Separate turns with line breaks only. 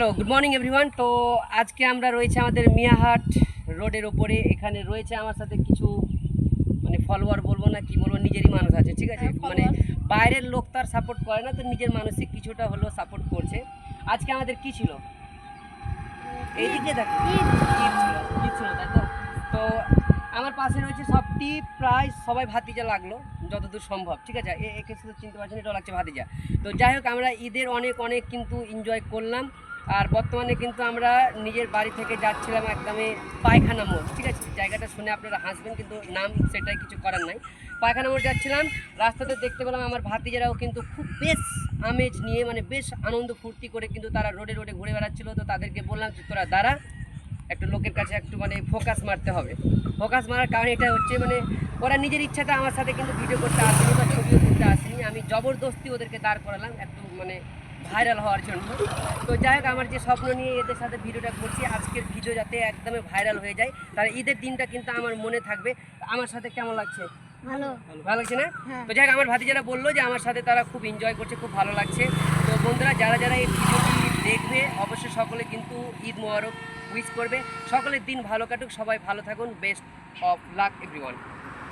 Hello, good morning everyone. তো আজকে আমরা রয়েছে আমাদের মিয়াহাট রোডের ওপরে। এখানে রয়েছে আমার সাথে কিছু মানে ফলোয়ার বলবো না কি বলবো, নিজেরই মানুষ আছে, ঠিক আছে। মানে বাইরের লোক তার সাপোর্ট করে না, তো নিজের মানুষই কিছুটা হলেও সাপোর্ট করছে। আজকে আমাদের কি ছিল, এইদিকে দেখো, ঈদ ছিল তাই তো। তো আমার পাশে রয়েছে সবটি, প্রায় সবাই ভাতিজা লাগলো যতদূর সম্ভব, ঠিক আছে। একে শুধু চিনতে পারছেন, এটাও লাগছে ভাতিজা। তো যাই হোক, আমরা ঈদের অনেক অনেক কিন্তু এনজয় করলাম। আর বর্তমানে কিন্তু আমরা নিজের বাড়ি থেকে যাচ্ছিলাম একদমই পায়খানা মোড়, ঠিক আছে। জায়গাটা শুনে আপনারা হাসবেন, কিন্তু নাম সেটাই, কিছু করার নাই। পায়খানা মোড় যাচ্ছিলাম, রাস্তাতে দেখতে পেলাম আমার ভাতিজারাও কিন্তু খুব বেশ আমেজ নিয়ে, মানে বেশ আনন্দ ফুর্তি করে কিন্তু তারা রোডে রোডে ঘুরে বেড়াচ্ছিল। তো তাদেরকে বললাম যে তোরা দাঁড়া, একটু লোকের কাছে একটু মানে ফোকাস মারতে হবে। ফোকাস মারার কারণ এটা হচ্ছে, মানে ওরা নিজের ইচ্ছাতে আমার সাথে কিন্তু ভিডিও করতে আসেনি বা ছবিও তুলতে আসেনি, আমি জবরদস্তি ওদেরকে দাঁড় করালাম একটু মানে ভাইরাল হওয়ার জন্য। তো যাই হোক, আমার যে স্বপ্ন নিয়ে এদের সাথে ভিডিওটা করছি, আজকের ভিডিও যাতে একদমই ভাইরাল হয়ে যায়, তার ঈদের দিনটা কিন্তু আমার মনে থাকবে। আমার সাথে কেমন লাগছে?
ভালো
ভালো লাগছে না?
হ্যাঁ।
তো যাই হোক, আমার ভাতিজারা বললো যে আমার সাথে তারা খুব এনজয় করছে, খুব ভালো লাগছে। তো বন্ধুরা, যারা যারা এই ভিডিওটি দেখবে অবশ্যই সকলে কিন্তু ঈদ মোবারক উইশ করবে। সকলের দিন ভালো কাটুক, সবাই ভালো থাকুন। Best of luck everyone.